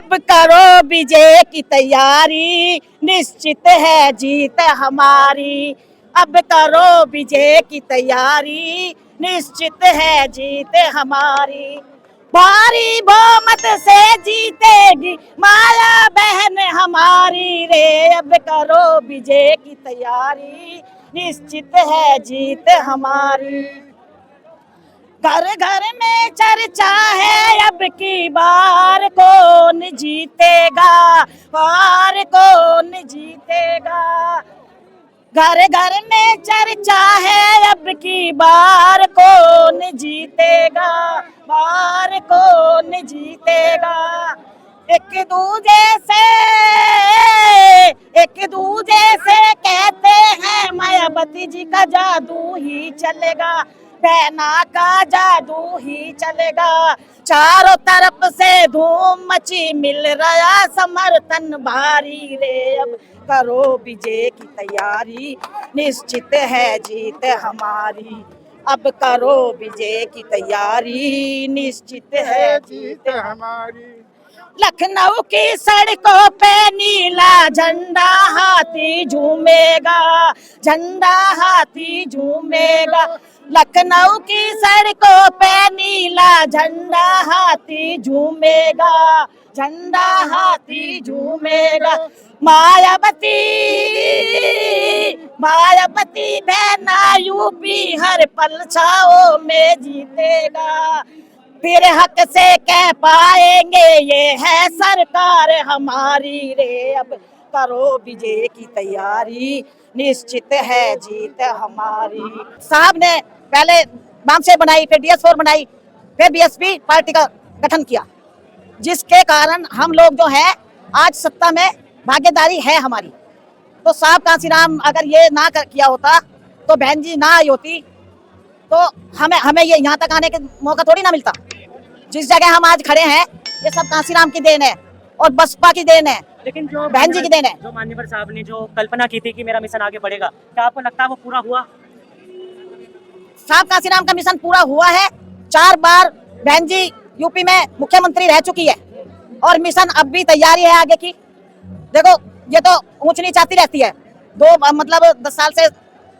अब करो विजय की तैयारी, निश्चित है जीत हमारी। अब करो विजय की तैयारी, निश्चित है जीत हमारी। भारी बहुमत से जीतेगी माया बहन हमारी रे। अब करो विजय की तैयारी, निश्चित है जीत हमारी। घर घर में चर्चा है अब की बार कौन जीतेगा, बार कौन जीतेगा। घर घर में चर्चा है अब की बार कौन जीतेगा, बार कौन जीतेगा। एक दूजे से कहते हैं मायावती जी का जादू ही चलेगा, बहना का जादू ही चलेगा। चारों तरफ से धूम मची, मिल रहा समर्थन भारी रे। अब करो विजय की तैयारी, निश्चित है जीत हमारी। अब करो विजय की तैयारी, निश्चित है जीत हमारी। लखनऊ की सड़कों पे नीला झंडा हाथी झूमेगा, झंडा हाथी झूमेगा। लखनऊ की सड़कों पे नीला झंडा हाथी झूमेगा, झंडा हाथी झूमेगा। मायावती मायावती बहना यूपी हर पल छाओ में जीतेगा। फिर हक से कह पाएंगे ये है सरकार हमारी रे। अब करो विजय की तैयारी, निश्चित है जीत हमारी। साहब ने पहले बामसे बनाई, फिर DS4 बनाई, फिर BSP पार्टी का गठन किया, जिसके कारण हम लोग जो है आज सत्ता में भागीदारी है हमारी। तो साहब कांसीराम अगर ये ना किया होता तो बहन जी ना आई होती तो हमें ये यहाँ तक आने का मौका थोड़ी ना मिलता। जिस जगह हम आज खड़े हैं ये सब कांसीराम की देन है और बसपा की देन है, लेकिन जो बहन जी की देन है। जो मान्यवर साहब ने जो कल्पना की थी कि मेरा मिशन आगे बढ़ेगा, क्या आपको लगता है वो पूरा हुआ? साहब कांसीराम का मिशन पूरा हुआ है। 4 बार बहन जी यूपी में मुख्यमंत्री रह चुकी है और मिशन अब भी तैयारी है आगे की। देखो ये तो ऊंच नीच आती रहती है, 10 साल से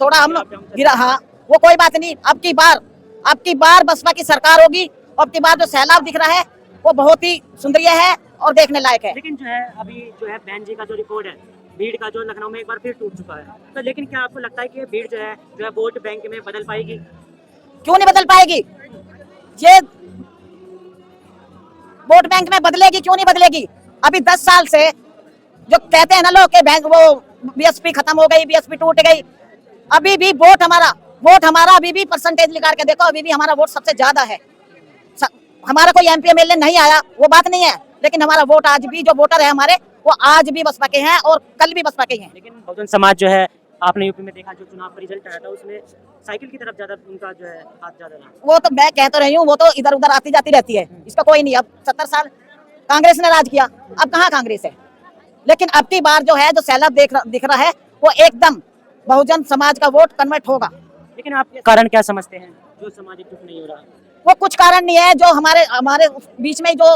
थोड़ा हम गिरा। हाँ वो कोई बात नहीं, अब की बार बसपा की सरकार होगी। अब की बार जो सैलाब दिख रहा है वो बहुत ही सुंदरीय है और देखने लायक है। लेकिन जो है अभी जो है बहन जी का जो रिकॉर्ड है भीड़ का, जो लखनऊ में एक बार फिर टूट चुका है, तो लेकिन क्या आपको लगता है कि ये भीड़ जो है वोट बैंक में बदल पाएगी? क्यों नहीं बदल पाएगी? ये वोट बैंक में बदलेगी, क्यों नहीं बदलेगी? अभी 10 साल से जो कहते हैं ना लोग के बैंक वो BSP खत्म हो गई, BSP टूट गई, अभी भी वोट हमारा अभी भी परसेंटेज निकाल के देखो, अभी भी हमारा वोट सबसे ज्यादा है। हमारा कोई MP MLA नहीं आया वो बात नहीं है, लेकिन हमारा वोट आज भी जो वोटर है हमारे वो आज भी बसपा के हैं और कल भी बसपा के हैं। लेकिन बहुजन समाज जो है, आपने यूपी में देखा जो चुनाव का रिजल्ट आया था उसमें साइकिल की तरफ ज्यादा उनका जो है हाथ ज्यादा रहा। वो तो मैं कह तो रही हूँ, वो तो इधर उधर आती जाती रहती है, इसका कोई नहीं। अब 70 साल कांग्रेस ने राज किया, अब कहाँ कांग्रेस है। लेकिन अब की बार जो है जो सैलाब दिख रहा है वो एकदम बहुजन समाज का वोट कन्वर्ट होगा। लेकिन आप कारण क्या समझते हैं जो समाज एकजुट नहीं हो रहा? वो कुछ कारण नहीं है, जो हमारे बीच में जो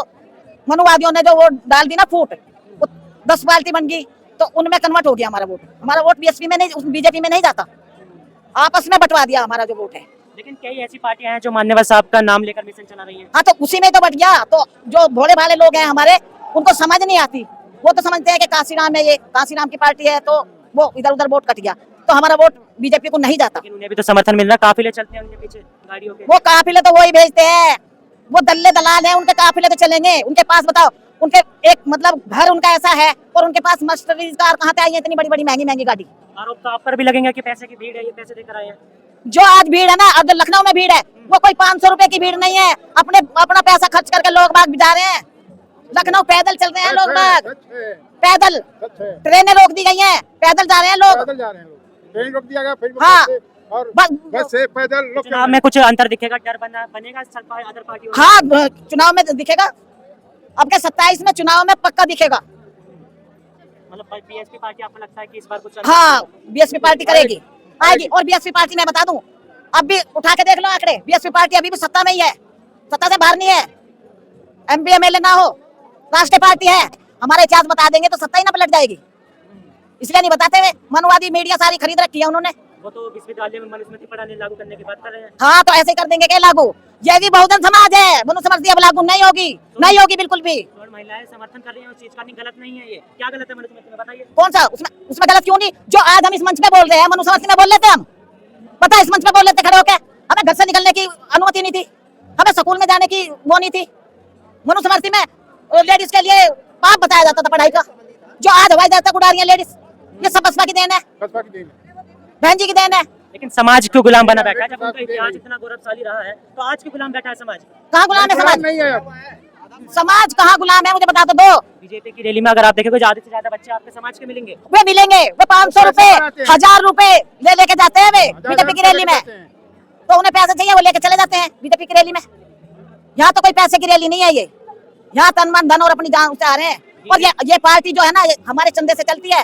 मनुवादियों ने जो वोट डाल दी ना फूट, वो 10 पार्टी बन गई तो उनमें कन्वर्ट हो गया हमारा वोट। हमारा वोट BSP में नहीं, BJP में नहीं जाता, आपस में बंटवा दिया हमारा जो वोट है। लेकिन कई ऐसी पार्टियां हैं जो मान्यवर साहब का नाम लेकर मिशन चला रही हैं। हाँ तो उसी में तो बट गया। तो जो भोले भाले लोग हैं हमारे, उनको समझ नहीं आती, वो तो समझते हैं कि कांसीराम है, ये कांसीराम की पार्टी है तो वो इधर उधर वोट कट गया, तो हमारा वोट BJP को नहीं जाता। लेकिन उन्हें भी तो समर्थन मिल रहा, काफिले चलते हैं उनके पीछे गाड़ियों के। वो काफिले तो वही भेजते हैं, वो दल्ले दलाल हैं, उनके काफिले तो चलेंगे। उनके पास बताओ, उनके एक मतलब घर उनका ऐसा है और उनके पास मर्सिडीज कार कहाँ से आई है इतनी बड़ी बड़ी महंगी महंगी गाड़ी। आरोप तो आप पर भी लगेंगे कि पैसे की भीड़ है, ये पैसे देकर आए हैं। जो आज भीड़ है ना, अब जो लखनऊ में भीड़ है वो कोई 500 रुपए की भीड़ नहीं है, अपना पैसा खर्च करके लोग बाग जा रहे हैं। लखनऊ पैदल चल रहे हैं लोग बाग, पैदल। ट्रेनें रोक दी गई हैं, पैदल जा रहे हैं लोग, ट्रेन रोक दिया गया, फिर हाँ और बस से पैदल लोग। चुनाव में कुछ अंतर दिखेगा, डर बनेगा अदर पार्टियों? हाँ चुनाव में दिखेगा, अब के 27 में चुनाव में पक्का दिखेगा। मतलब BSP पार्टी आपको लगता है कि इस बार कुछ? हाँ BSP पार्टी करेगी, आएगी। और BSP पार्टी मैं बता दूं, अब भी उठा के देख लो आंकड़े, BSP पार्टी अभी भी सत्ता में ही है, सत्ता से बाहर नहीं है। MP MLA ना हो राष्ट्रीय पार्टी है, हमारा इतिहास बता देंगे तो सत्ता ही ना पलट जाएगी, इसलिए नहीं बताते हुए। मनवादी मीडिया सारी खरीद रखी है उन्होंने। वो तो विश्वविद्यालय में मनुस्मृति प्रणाली लागू करने की बात कर रहे हैं। हाँ तो ऐसे ही कर देंगे क्या लागू? ये भी बहुजन समाज है, मनुस्मृति अब लागू नहीं होगी, नहीं होगी बिल्कुल भी। और महिलाएं समर्थन कर रही हैं उस चीज का, नहीं गलत नहीं है ये, क्या गलत है मनुस्मृति में बताइए? कौन सा उसमें गलत क्यों नहीं? जो आज हम इस मंच पे बोल रहे हैं मनुस्मृति में बोल लेते हम, पता है, इस मंच पे बोल लेते खड़े होके। हमें घर से निकलने की अनुमति नहीं थी, हमें स्कूल में जाने की वो नहीं थी। मनुस्मृति में लेडीज के लिए पाप बताया जाता था पढ़ाई का। जो आज हवाई जहाज तक उड़ा रही है लेडीज, ये सब बसपा की देन है, बसपा की देन है। बहन जी की देन है। लेकिन समाज क्यों गुलाम बना बैठा है? जब उनका इतिहास इतना गौरवशाली रहा है तो आज क्यों गुलाम बैठा है समाज? कहाँ गुलाम है समाज? नहीं है, समाज कहाँ गुलाम है मुझे बता तो दो। बीजेपी की रैली में अगर आप देखेंगे ज्यादा से ज्यादा बच्चे आपके समाज के मिलेंगे। वे मिलेंगे, वे 500 रुपए 1000 रुपए ले लेके जाते हैं वे बीजेपी की रैली में, तो उन्हें पैसे चाहिए वो लेके चले जाते हैं बीजेपी की रैली में। यहाँ तो कोई पैसे की रैली नहीं है ये, यहाँ तन मन धन और अपनी जान से आ रहे हैं। और ये पार्टी जो है ना, ये हमारे चंदे से चलती है।